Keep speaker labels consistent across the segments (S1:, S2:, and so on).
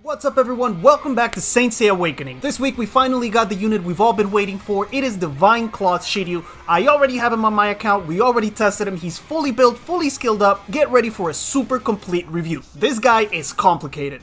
S1: What's up everyone, welcome back to Saint Seiya Awakening. This week we finally got the unit we've all been waiting for. It is Divine Cloth Shiryu. I already have him on my account, we already tested him, he's fully built, fully skilled up. Get ready for a super complete review. This guy is complicated.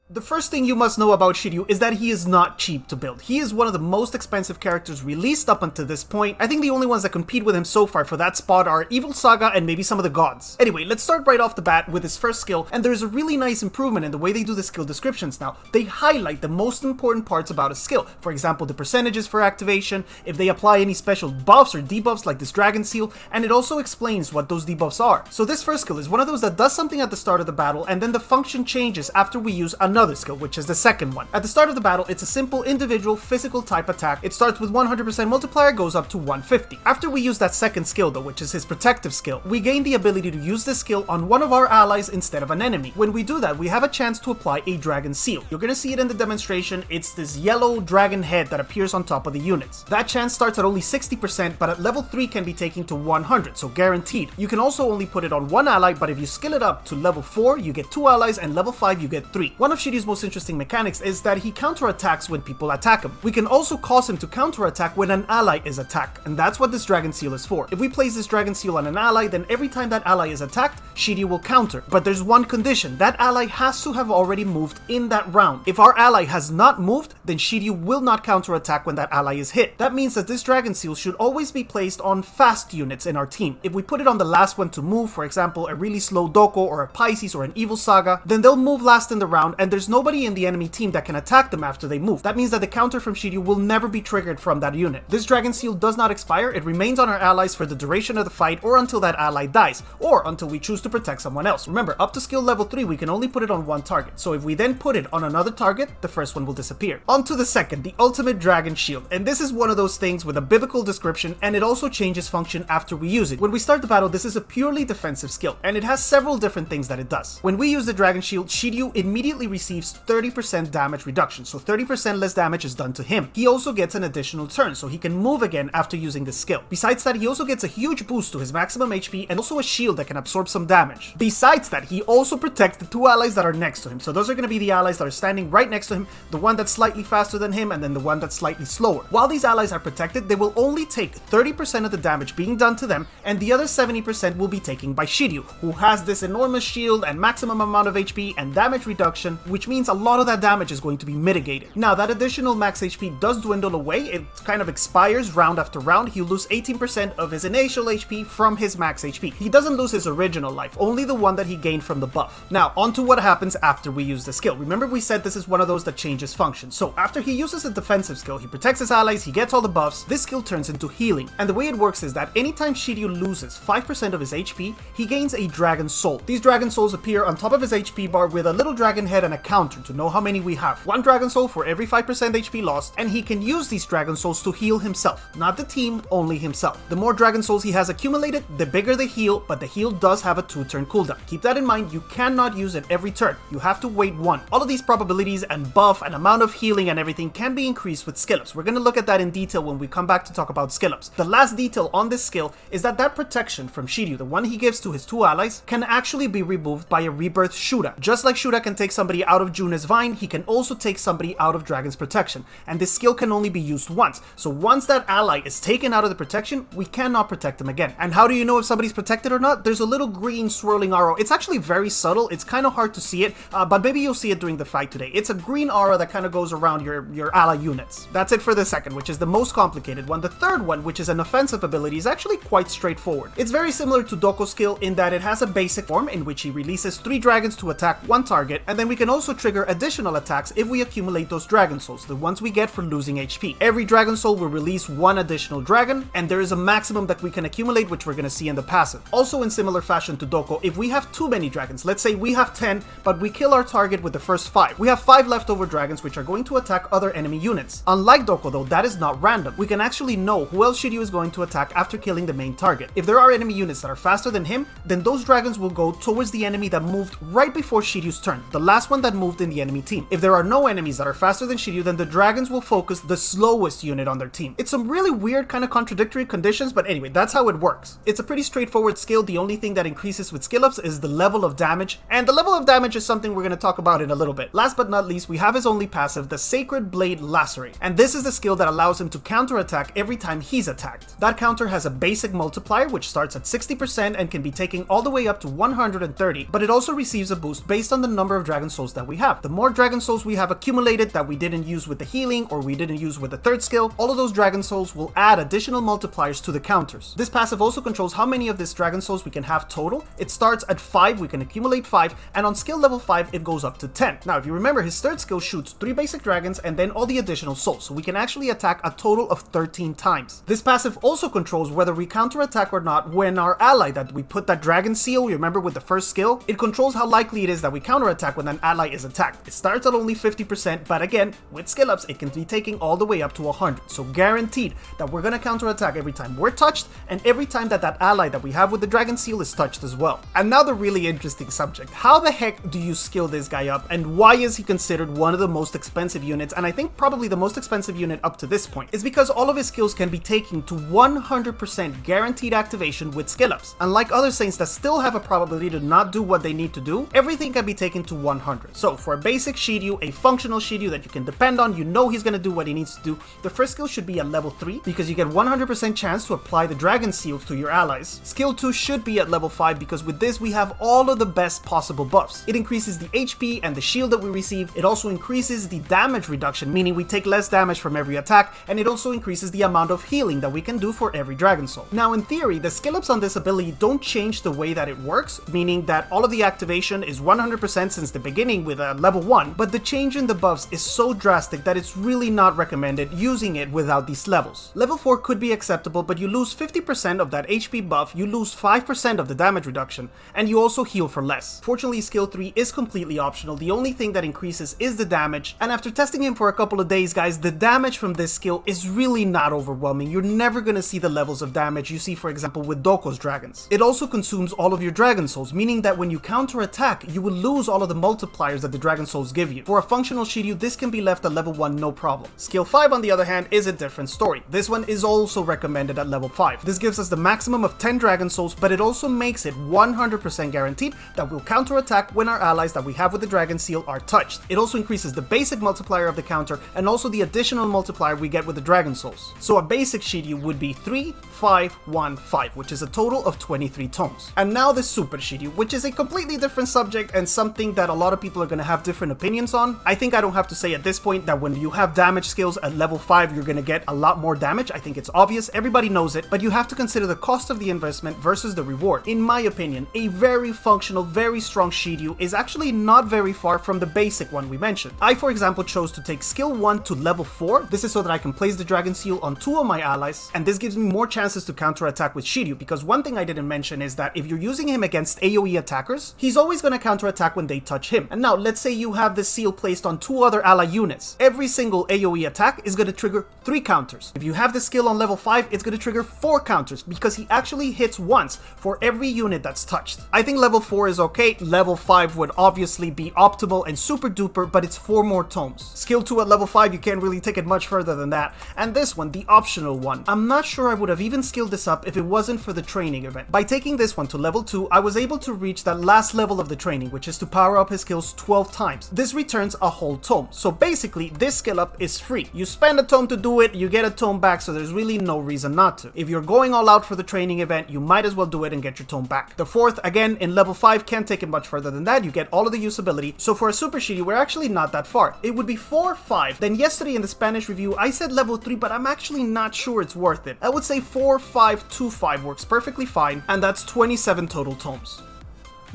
S1: The first thing you must know about Shiryu is that he is not cheap to build. He is one of the most expensive characters released up until this point. I think the only ones that compete with him so far for that spot are Evil Saga and maybe some of the gods. Anyway, let's start right off the bat with his first skill, and there's a really nice improvement in the way they do the skill descriptions now. They highlight the most important parts about a skill. For example, the percentages for activation, if they apply any special buffs or debuffs like this Dragon Seal, and it also explains what those debuffs are. So this first skill is one of those that does something at the start of the battle, and then the function changes after we use another skill, which is the second one. At the start of the battle, it's a simple individual physical type attack. It starts with 100% multiplier, goes up to 150. After we use that second skill though, which is his protective skill, we gain the ability to use this skill on one of our allies instead of an enemy. When we do that, we have a chance to apply a Dragon Seal. You're gonna see it in the demonstration. It's this yellow dragon head that appears on top of the units. That chance starts at only 60%, but at level 3 can be taken to 100, so guaranteed. You can also only put it on one ally, but if you skill it up to level 4, you get 2 allies, and level 5, you get 3. One of Shiryu's most interesting mechanics is that he counterattacks when people attack him. We can also cause him to counterattack when an ally is attacked, and that's what this Dragon Seal is for. If we place this Dragon Seal on an ally, then every time that ally is attacked, Shiryu will counter. But there's one condition: that ally has to have already moved in that round. If our ally has not moved, then Shiryu will not counterattack when that ally is hit. That means that this Dragon Seal should always be placed on fast units in our team. If we put it on the last one to move, for example, a really slow Doko or a Pisces or an Evil Saga, then they'll move last in the round, and there's nobody in the enemy team that can attack them after they move. That means that the counter from Shiryu will never be triggered from that unit. This Dragon Seal does not expire, it remains on our allies for the duration of the fight or until that ally dies, or until we choose to protect someone else. Remember, up to skill level 3 we can only put it on one target, so if we then put it on another target, the first one will disappear. On to the second, the Ultimate Dragon Shield, and this is one of those things with a biblical description, and it also changes function after we use it. When we start the battle, this is a purely defensive skill, and it has several different things that it does. When we use the Dragon Shield, Shiryu immediately receives 30% damage reduction, so 30% less damage is done to him. He also gets an additional turn, so he can move again after using this skill. Besides that, he also gets a huge boost to his maximum HP and also a shield that can absorb some damage. Besides that, he also protects the 2 allies that are next to him, so those are going to be the allies that are standing right next to him, the one that's slightly faster than him and then the one that's slightly slower. While these allies are protected, they will only take 30% of the damage being done to them, and the other 70% will be taken by Shiryu, who has this enormous shield and maximum amount of HP and damage reduction, which means a lot of that damage is going to be mitigated. Now, that additional max HP does dwindle away. It kind of expires round after round. He'll lose 18% of his initial HP from his max HP. He doesn't lose his original life, only the one that he gained from the buff. Now, on to what happens after we use the skill. Remember, we said this is one of those that changes function. So after he uses a defensive skill, he protects his allies, he gets all the buffs, this skill turns into healing. And the way it works is that anytime Shiryu loses 5% of his HP, he gains a Dragon Soul. These Dragon Souls appear on top of his HP bar with a little dragon head and a counter to know how many we have. One Dragon Soul for every 5% HP lost, and he can use these Dragon Souls to heal himself. Not the team, only himself. The more Dragon Souls he has accumulated, the bigger the heal, but the heal does have a 2-turn cooldown. Keep that in mind, you cannot use it every turn. You have to wait 1. All of these probabilities and buff and amount of healing and everything can be increased with skill ups. We're going to look at that in detail when we come back to talk about skill ups. The last detail on this skill is that protection from Shiryu, the one he gives to his 2 allies, can actually be removed by a rebirth Shura. Just like Shura can take somebody out of June's Vine, he can also take somebody out of Dragon's protection, and this skill can only be used once. So once that ally is taken out of the protection, we cannot protect them again. And how do you know if somebody's protected or not? There's a little green swirling arrow. It's actually very subtle. It's kind of hard to see it, but maybe you'll see it during the fight today. It's a green aura that kind of goes around your ally units. That's it for the second, which is the most complicated one. The third one, which is an offensive ability, is actually quite straightforward. It's very similar to Doko's skill in that it has a basic form in which he releases 3 dragons to attack one target, and then we can also trigger additional attacks if we accumulate those Dragon Souls, the ones we get for losing HP. Every Dragon Soul will release 1 additional dragon, and there is a maximum that we can accumulate, which we're going to see in the passive. Also, in similar fashion to Doko, if we have too many dragons, let's say we have 10, but we kill our target with the first 5, we have 5 leftover dragons which are going to attack other enemy units. Unlike Doko though, that is not random. We can actually know who else Shiryu is going to attack after killing the main target. If there are enemy units that are faster than him, then those dragons will go towards the enemy that moved right before Shiryu's turn. The last one that that moved in the enemy team. If there are no enemies that are faster than Shiryu, then the dragons will focus the slowest unit on their team. It's some really weird kind of contradictory conditions, but anyway, that's how it works. It's a pretty straightforward skill. The only thing that increases with skill ups is the level of damage, and the level of damage is something we're going to talk about in a little bit. Last but not least, we have his only passive, the Sacred Blade Lacerate, and this is the skill that allows him to counterattack every time he's attacked. That counter has a basic multiplier which starts at 60% and can be taken all the way up to 130, but it also receives a boost based on the number of Dragon Souls that we have. The more Dragon Souls we have accumulated that we didn't use with the healing or we didn't use with the third skill, all of those Dragon Souls will add additional multipliers to the counters. This passive also controls how many of these Dragon Souls we can have total. It starts at 5, we can accumulate 5, and on skill level 5 it goes up to 10. Now if you remember, his third skill shoots 3 basic dragons and then all the additional souls, so we can actually attack a total of 13 times. This passive also controls whether we counterattack or not when our ally that we put that dragon seal, you remember with the first skill, it controls how likely it is that we counterattack when an ally is attacked. It starts at only 50%, but again, with skill ups, it can be taken all the way up to 100. So guaranteed that we're gonna counterattack every time we're touched and every time that that ally that we have with the dragon seal is touched as well. And now the really interesting subject. How the heck do you skill this guy up, and why is he considered one of the most expensive units, and I think probably the most expensive unit up to this point? It's because all of his skills can be taken to 100% guaranteed activation with skill ups. Unlike other saints that still have a probability to not do what they need to do, everything can be taken to 100. So for a basic Shiryu, a functional Shiryu that you can depend on, you know he's gonna do what he needs to do, the first skill should be at level 3 because you get 100% chance to apply the dragon seals to your allies. Skill 2 should be at level 5 because with this we have all of the best possible buffs. It increases the HP and the shield that we receive. It also increases the damage reduction, meaning we take less damage from every attack, and it also increases the amount of healing that we can do for every Dragon Soul. Now in theory, the skill ups on this ability don't change the way that it works, meaning that all of the activation is 100% since the beginning with a level 1, but the change in the buffs is so drastic that it's really not recommended using it without these levels. Level 4 could be acceptable, but you lose 50% of that HP buff, you lose 5% of the damage reduction, and you also heal for less. Fortunately, skill 3 is completely optional. The only thing that increases is the damage, and after testing him for a couple of days, guys, the damage from this skill is really not overwhelming. You're never gonna see the levels of damage you see, for example, with Doko's dragons. It also consumes all of your Dragon Souls, meaning that when you counter-attack, you will lose all of the multipliers that the Dragon Souls give you. For a functional Shiryu, this can be left at level 1 no problem. Skill 5, on the other hand, is a different story. This one is also recommended at level 5. This gives us the maximum of 10 Dragon Souls, but it also makes it 100% guaranteed that we'll counter-attack when our allies that we have with the Dragon Seal are touched. It also increases the basic multiplier of the counter and also the additional multiplier we get with the Dragon Souls. So a basic Shiryu would be 3, 5, 1, 5, which is a total of 23 tomes. And now the Super Shiryu, which is a completely different subject and something that a lot of people are going to have different opinions on. I think I don't have to say at this point that when you have damage skills at level 5, you're going to get a lot more damage. I think it's obvious, everybody knows it, but you have to consider the cost of the investment versus the reward. In my opinion, a very functional, very strong Shiryu is actually not very far from the basic one we mentioned. I, for example, chose to take skill 1 to level 4. This is so that I can place the Dragon Seal on 2 of my allies, and this gives me more chances to counterattack with Shiryu, because one thing I didn't mention is that if you're using him against AoE attackers, he's always going to counterattack when they touch him. And now, let's say you have the seal placed on 2 other ally units. Every single AoE attack is going to trigger 3 counters. If you have the skill on level 5, it's going to trigger 4 counters, because he actually hits once for every unit that's touched. I think level 4 is okay. Level 5 would obviously be optimal and super duper, but it's 4 more tomes. Skill 2 at level 5, you can't really take it much further than that. And this one, the optional one, I'm not sure I would have even skilled this up if it wasn't for the training event. By taking this one to level 2, I was able to reach that last level of the training, which is to power up his skills 12 times. This returns a whole tome. So basically, this skill up is free. You spend a tome to do it, you get a tome back, so there's really no reason not to. If you're going all out for the training event, you might as well do it and get your tome back. The 4th, again, in level 5, can't take it much further than that. You get all of the usability. So for a Super Shiryu, we're actually not that far. It would be 4, 5. Then yesterday in the Spanish review, I said level 3, but I'm actually not sure it's worth it. I would say 4, 5, 2, 5 works perfectly fine, and that's 27 total tomes.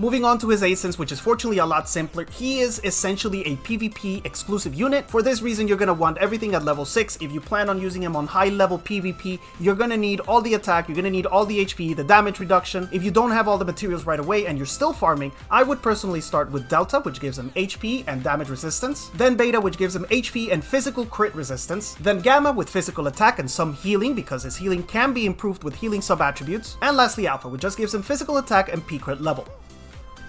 S1: Moving on to his ASINs, which is fortunately a lot simpler. He is essentially a PvP exclusive unit. For this reason, you're going to want everything at level 6. If you plan on using him on high level PvP, you're going to need all the attack, you're going to need all the HP, the damage reduction. If you don't have all the materials right away and you're still farming, I would personally start with Delta, which gives him HP and damage resistance, then Beta, which gives him HP and physical crit resistance, then Gamma with physical attack and some healing, because his healing can be improved with healing sub-attributes, and lastly Alpha, which just gives him physical attack and P-crit level.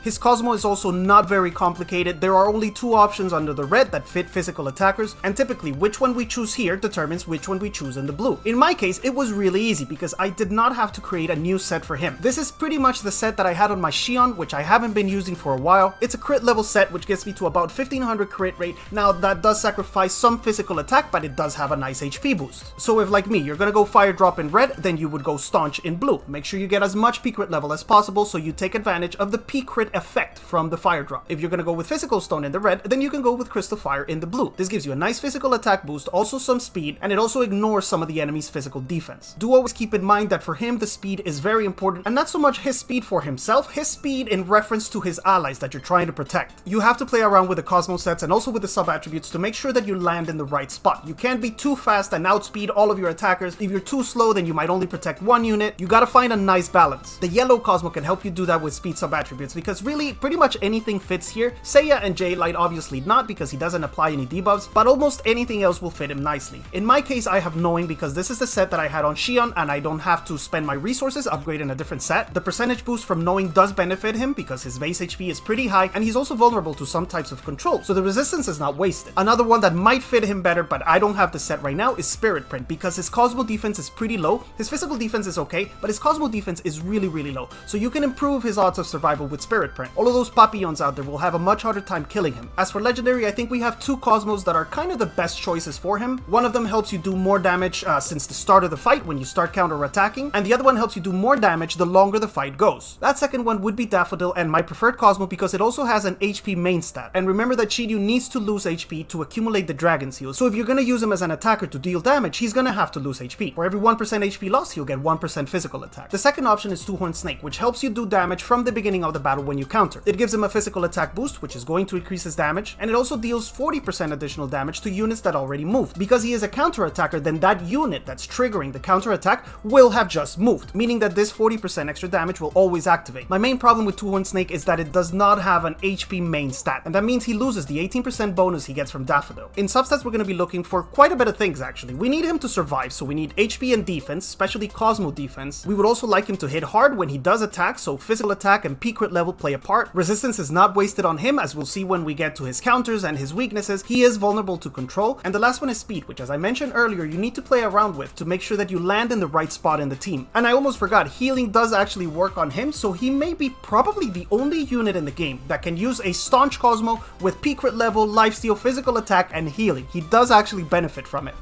S1: His Cosmo is also not very complicated. There are only two options under the red that fit physical attackers, and typically which one we choose here determines which one we choose in the blue. In my case, it was really easy because I did not have to create a new set for him. This is pretty much the set that I had on my Shion, which I haven't been using for a while. It's a crit level set which gets me to about 1500 crit rate. Now that does sacrifice some physical attack, but it does have a nice HP boost. So if, like me, you're gonna go fire drop in red, then you would go staunch in blue. Make sure you get as much P crit level as possible so you take advantage of the P crit effect from the fire drop. If you're gonna go with physical stone in the red, then you can go with crystal fire in the blue. This gives you a nice physical attack boost, also some speed, and it also ignores some of the enemy's physical defense. Do always keep in mind that for him the speed is very important, and not so much his speed for himself, his speed in reference to his allies that you're trying to protect. You have to play around with the Cosmo sets and also with the sub attributes to make sure that you land in the right spot. You can't be too fast and outspeed all of your attackers. If you're too slow, then you might only protect one unit. You gotta find a nice balance. The yellow Cosmo can help you do that with speed sub attributes because really pretty much anything fits here. Seiya and J-Light obviously not because he doesn't apply any debuffs, but almost anything else will fit him nicely. In my case, I have Knowing because this is the set that I had on Shion and I don't have to spend my resources upgrading a different set. The percentage boost from Knowing does benefit him because his base HP is pretty high and he's also vulnerable to some types of control, so the resistance is not wasted. Another one that might fit him better, but I don't have the set right now, is Spirit Print because his Cosmo defense is pretty low. His physical defense is okay, but his Cosmo defense is really low, so you can improve his odds of survival with Spirit Print. All of those Papillons out there will have a much harder time killing him. As for Legendary, I think we have two Cosmos that are kind of the best choices for him. One of them helps you do more damage since the start of the fight when you start counter-attacking, and the other one helps you do more damage the longer the fight goes. That second one would be Daffodil and my preferred Cosmo because it also has an HP main stat. And remember that Shiryu needs to lose HP to accumulate the Dragon Seal, so if you're gonna use him as an attacker to deal damage, he's gonna have to lose HP. For every 1% HP lost, he'll get 1% physical attack. The second option is Two-Horned Snake, which helps you do damage from the beginning of the battle when you counter. It gives him a physical attack boost, which is going to increase his damage, and it also deals 40% additional damage to units that already moved. Because he is a counter attacker, then that unit that's triggering the counter attack will have just moved, meaning that this 40% extra damage will always activate. My main problem with Two-Horned Snake is that it does not have an HP main stat, and that means he loses the 18% bonus he gets from Daffodil. In substats, we're going to be looking for quite a bit of things actually. We need him to survive, so we need HP and defense, especially Cosmo defense. We would also like him to hit hard when he does attack, so physical attack and P crit level play a part. Resistance is not wasted on him, as we'll see when we get to his counters and his weaknesses. He is vulnerable to control. And the last one is speed, which as I mentioned earlier, you need to play around with to make sure that you land in the right spot in the team. And I almost forgot, healing does actually work on him, so he may be probably the only unit in the game that can use a staunch Cosmo with P crit level, lifesteal, physical attack, and healing. He does actually benefit from it.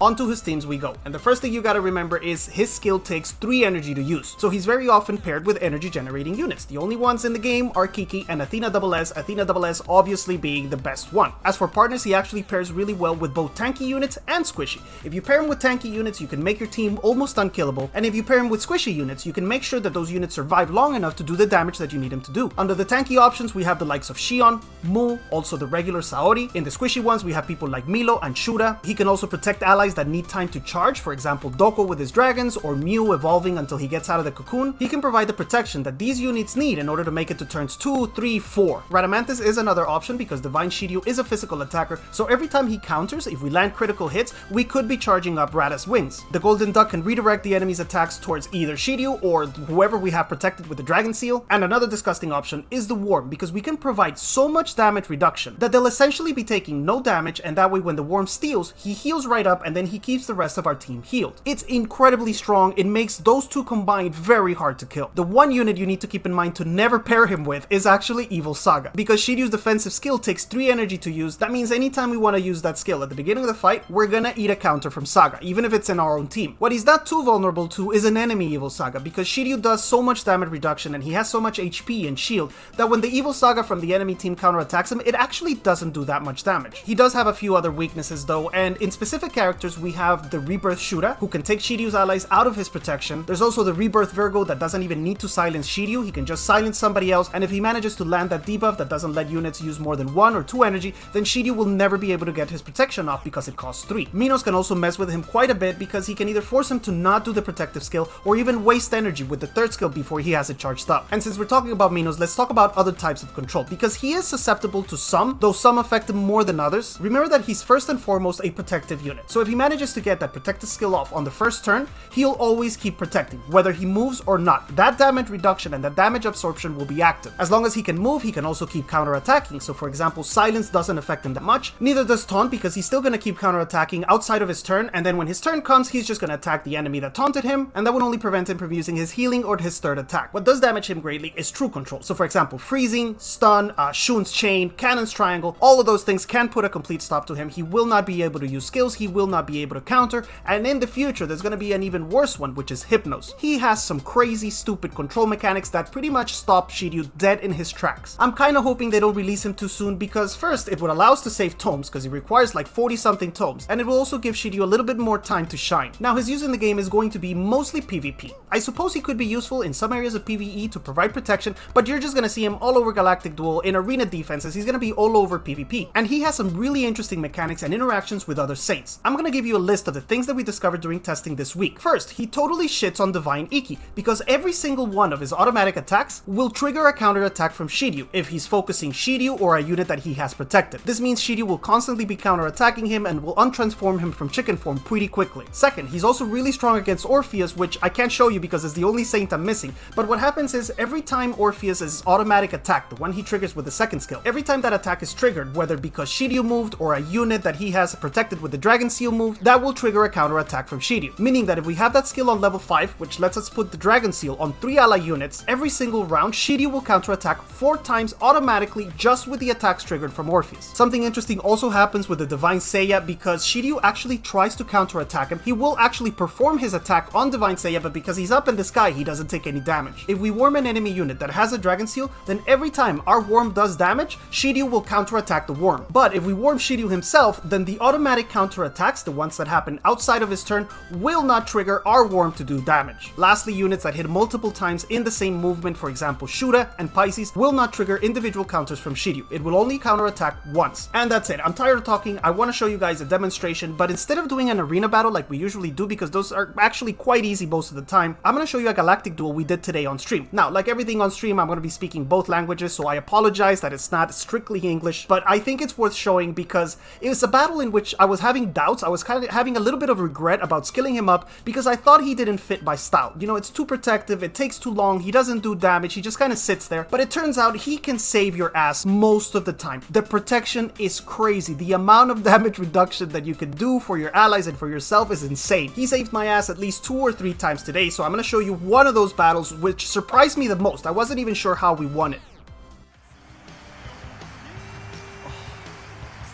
S1: Onto his teams we go, and the first thing you gotta remember is his skill takes 3 energy to use, so he's very often paired with energy generating units. The only ones in the game are Kiki and Athena SS, Athena SS obviously being the best one. As for partners, he actually pairs really well with both tanky units and squishy. If you pair him with tanky units, you can make your team almost unkillable, and if you pair him with squishy units, you can make sure that those units survive long enough to do the damage that you need him to do. Under the tanky options, we have the likes of Shion, Mu, also the regular Saori. In the squishy ones, we have people like Milo and Shura. He can also protect allies that need time to charge, for example Doko with his dragons or Mew evolving until he gets out of the cocoon. He can provide the protection that these units need in order to make it to turns 2, 3, 4. Radamanthus is another option because Divine Shiryu is a physical attacker, so every time he counters, if we land critical hits, we could be charging up Rada's wings. The Golden Duck can redirect the enemy's attacks towards either Shiryu or whoever we have protected with the Dragon Seal. And another disgusting option is the Worm, because we can provide so much damage reduction that they'll essentially be taking no damage, and that way when the Worm steals, he heals right up and then he keeps the rest of our team healed. It's incredibly strong. It makes those two combined very hard to kill. The one unit you need to keep in mind to never pair him with is actually Evil Saga, because Shiryu's defensive skill takes 3 energy to use. That means anytime we want to use that skill at the beginning of the fight, we're gonna eat a counter from Saga, even if it's in our own team. What he's not too vulnerable to is an enemy Evil Saga, because Shiryu does so much damage reduction and he has so much HP and shield that when the Evil Saga from the enemy team counterattacks him, it actually doesn't do that much damage. He does have a few other weaknesses though, and in specific characters we have the Rebirth Shura, who can take Shiryu's allies out of his protection. There's also the Rebirth Virgo that doesn't even need to silence Shiryu, he can just silence somebody else, and if he manages to land that debuff that doesn't let units use more than 1 or 2 energy, then Shiryu will never be able to get his protection off because it costs 3. Minos can also mess with him quite a bit because he can either force him to not do the protective skill or even waste energy with the third skill before he has it charged up. And since we're talking about Minos, let's talk about other types of control, because he is susceptible to some, though some affect him more than others. Remember that he's first and foremost a protective unit, so if he manages to get that protected skill off on the first turn, he'll always keep protecting, whether he moves or not. That damage reduction and that damage absorption will be active. As long as he can move, he can also keep counterattacking. So for example, silence doesn't affect him that much, neither does taunt, because he's still gonna keep counterattacking outside of his turn, and then when his turn comes, he's just gonna attack the enemy that taunted him, and that would only prevent him from using his healing or his third attack. What does damage him greatly is true control. So for example, freezing, stun, Shun's chain, Cannon's triangle, all of those things can put a complete stop to him. He will not be able to use skills, he will not be able to counter, and in the future there's gonna be an even worse one, which is Hypnos. He has some crazy stupid control mechanics that pretty much stop Shiryu dead in his tracks. I'm kinda hoping they don't release him too soon, because first, it would allow us to save tomes, because he requires like 40 something tomes, and it will also give Shiryu a little bit more time to shine. Now his use in the game is going to be mostly PvP. I suppose he could be useful in some areas of PvE to provide protection, but you're just gonna see him all over Galactic Duel in arena defenses. He's gonna be all over PvP, and he has some really interesting mechanics and interactions with other saints. I'm gonna give you a list of the things that we discovered during testing this week. First, he totally shits on Divine Iki, because every single one of his automatic attacks will trigger a counter attack from Shiryu if he's focusing Shiryu or a unit that he has protected. This means Shiryu will constantly be counter attacking him and will untransform him from chicken form pretty quickly. Second, he's also really strong against Orpheus, which I can't show you because it's the only saint I'm missing, but what happens is every time Orpheus is automatic attack, the one he triggers with the second skill, every time that attack is triggered, whether because Shiryu moved or a unit that he has protected with the Dragon Seal moved, that will trigger a counter attack from Shiryu. Meaning that if we have that skill on level 5, which lets us put the Dragon Seal on 3 ally units, every single round Shiryu will counter attack 4 times automatically just with the attacks triggered from Orpheus. Something interesting also happens with the Divine Seiya, because Shiryu actually tries to counter attack him. He will actually perform his attack on Divine Seiya, but because he's up in the sky, he doesn't take any damage. If we worm an enemy unit that has a Dragon Seal, then every time our worm does damage, Shiryu will counterattack the worm. But if we worm Shiryu himself, then the automatic counterattacks, the ones that happen outside of his turn, will not trigger our worm to do damage. Lastly, units that hit multiple times in the same movement, for example Shura and Pisces, will not trigger individual counters from Shiryu. It will only counterattack once. And that's it. I'm tired of talking. I want to show you guys a demonstration, but instead of doing an arena battle like we usually do, because those are actually quite easy most of the time, I'm going to show you a Galactic Duel we did today on stream. Now, like everything on stream, I'm going to be speaking both languages, so I apologize that it's not strictly English, but I think it's worth showing because it was a battle in which I was having doubts. I was kind of having a little bit of regret about skilling him up because I thought he didn't fit my style. You know, it's too protective, it takes too long, he doesn't do damage, he just kind of sits there, but it turns out he can save your ass most of the time. The protection is crazy. The amount of damage reduction that you can do for your allies and for yourself is insane. He saved my ass at least 2 or 3 times today, so I'm going to show you one of those battles which surprised me the most. I wasn't even sure how we won it.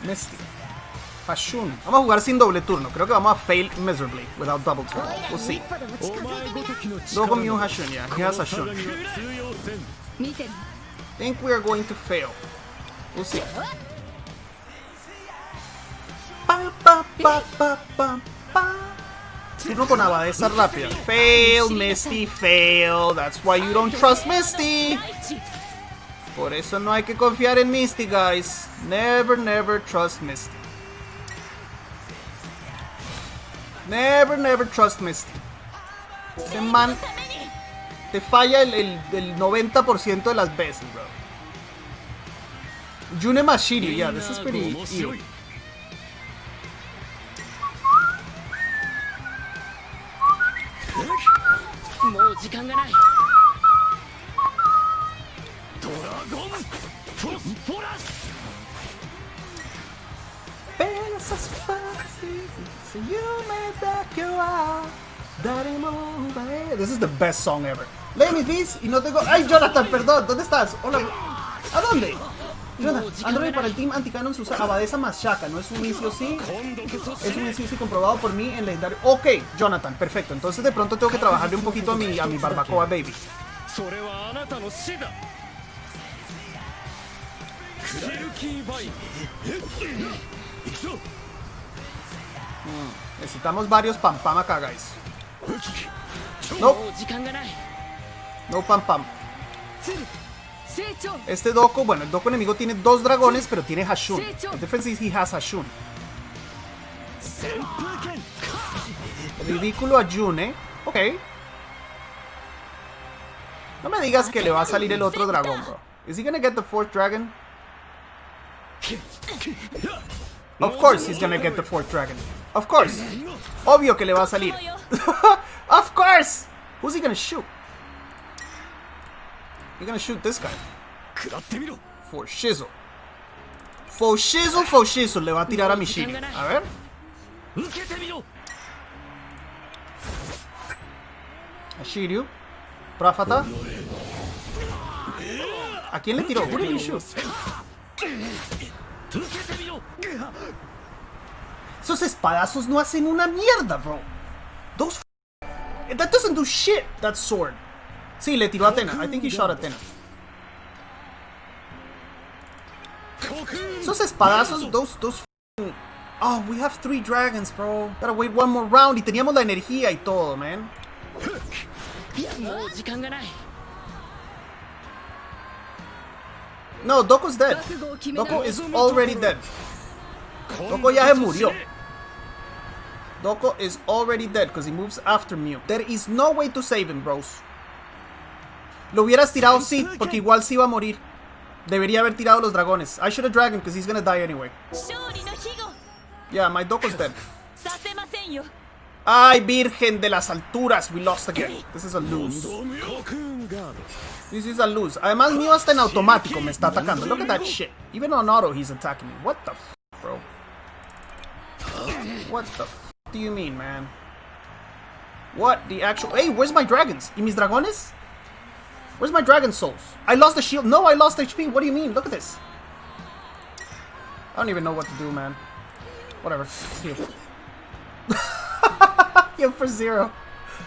S1: Misty. Hashun. Vamos a jugar sin doble turno. Creo que vamos a fail miserably without double turn. We'll see. Dogo Mew Hashun, yeah. He has Hashun. Think we are going to fail. We'll see. Turno con abadesa rápida. Fail, Misty, fail. That's why you don't trust Misty. Por eso no hay que confiar en Misty, guys. Never, never trust Misty. Never, never trust Misty. Este man te falla el 90% de las veces, bro. Yune más Shiryu, yeah, this is pretty easy. This is the best song ever. Let me this y no tengo. ¡Ay, Jonathan, perdón! ¿Dónde estás? Hola. ¿A dónde? Jonathan, Android para el team anticanon se usa abadesa más Shaka. No es un inicio sí. Es un inicio sí comprobado por mí en legendario. Ok, Jonathan, perfecto. Entonces de pronto tengo que trabajarle un poquito a mi barbacoa, baby. Necesitamos varios pam pam acá, guys. No. No pam pam. Este Doko, bueno, el Doko enemigo tiene 2 dragones, pero tiene Hashun. The difference is he has Hashun. Ridículo a Yune. Ok. No me digas que le va a salir el otro dragón, bro. Is he gonna get the 4th dragon? Of course he's gonna get the 4th dragon. Of course. Obvio que le va a salir. Of course! Who's he gonna shoot? You're gonna shoot this guy. For shizzle. For shizzle, le va a tirar a mi Shiryu. A ver. A Shiryu. Práfata. ¿A quién le tiró? Who did he shoot? Esos espadazos no hacen una mierda, bro. Those that doesn't do shit, that sword. Sí, le tiró a Athena. I think he shot Athena. Esos espadazos, those oh, we have 3 dragons, bro. Gotta wait one more round. Y teníamos la energía y todo, man. No, Doko's dead. Doko is already dead. Doko ya se murió. Doko is already dead because he moves after Mew. There is no way to save him, bros. Lo hubieras tirado, sí, porque igual sí iba a morir. Debería haber tirado los dragones. I should have dragged him because he's gonna die anyway. Yeah, my Doko's dead. Ay, virgen de las alturas. We lost again. This is a lose. This is a lose. Además, Mew hasta en automático me está atacando. Look at that shit. Even on auto, he's attacking me. What the f, bro? What the f do you mean, man? What the actual... Hey, where's my dragons? ¿Y mis dragones? Where's my dragon souls? I lost the shield. No, I lost HP. What do you mean? Look at this. I don't even know what to do, man. Whatever. Heal. Heal for 0.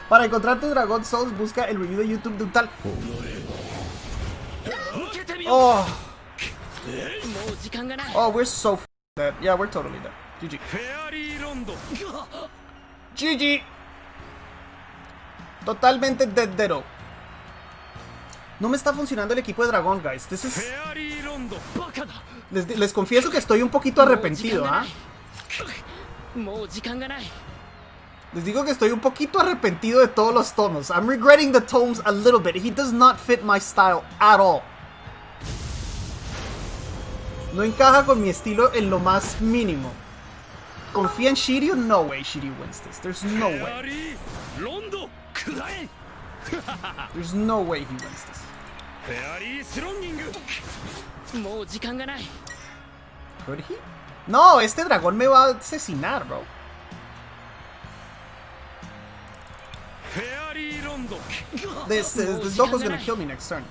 S1: Para encontrar tu dragón souls, busca el review de YouTube de un tal... Oh. Oh, we're so dead. Yeah, we're totally dead. GG. GG. Totalmente deadero. No me está funcionando el equipo de dragón, guys. This is... Les confieso que estoy un poquito arrepentido, ¿ah? Les digo que estoy un poquito arrepentido de todos los tomos. I'm regretting the tomes a little bit. He does not fit my style at all. No encaja con mi estilo en lo más mínimo. ¿Confía en Shiryu? No way Shiryu wins this. There's no way. There's no way he wins this. Could he? No, este dragón me va a asesinar, bro. This Doko's gonna kill me next turn.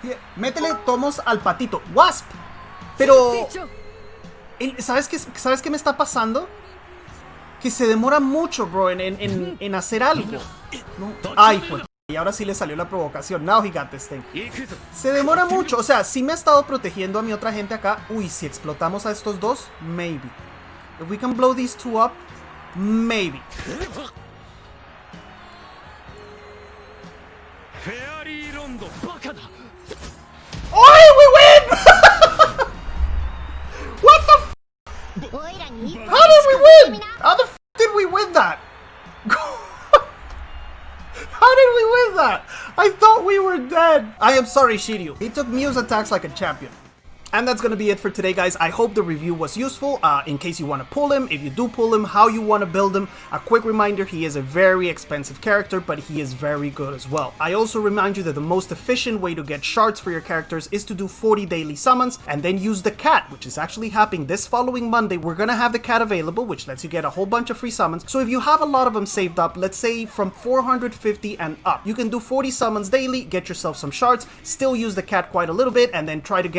S1: Yeah, métele tomos al patito. Wasp. Pero... ¿Sabes qué me está pasando? Que se demora mucho, bro, en hacer algo. ¿No? Ay, pues... Y ahora sí le salió la provocación. Now he got this thing. Se demora mucho. O sea, sí me ha estado protegiendo a mi otra gente acá. Uy, si explotamos a estos dos, maybe. If we can blow these two up, maybe. ¡Oy, we win! What the f? How did we win? How the f did we win that? How did we win that? I thought we were dead. I am sorry, Shiryu. He took Mew's attacks like a champion. And that's gonna be it for today, guys. I hope the review was useful. In case you want to pull him, if you do pull him, how you want to build him. A quick reminder, he is a very expensive character, but he is very good as well. I also remind you that the most efficient way to get shards for your characters is to do 40 daily summons, and then use the cat, which is actually happening this following Monday. We're gonna have the cat available, which lets you get a whole bunch of free summons. So if you have a lot of them saved up, let's say from 450 and up, you can do 40 summons daily, get yourself some shards, still use the cat quite a little bit, and then try to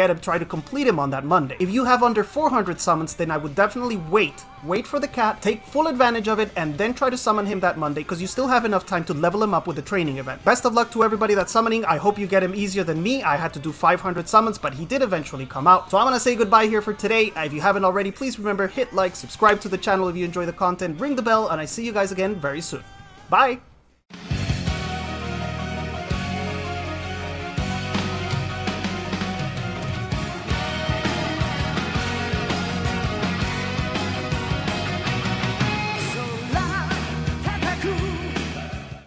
S1: complete him on that Monday. If you have under 400 summons, then I would definitely wait for the cat, take full advantage of it, and then try to summon him that Monday, because you still have enough time to level him up with the training event. Best of luck to everybody that's summoning. I hope you get him easier than me. I had to do 500 summons, but he did eventually come out. So I'm gonna say goodbye here for today. If you haven't already, please remember, hit like, subscribe to the channel if you enjoy the content, ring the bell, and I see you guys again very soon. Bye!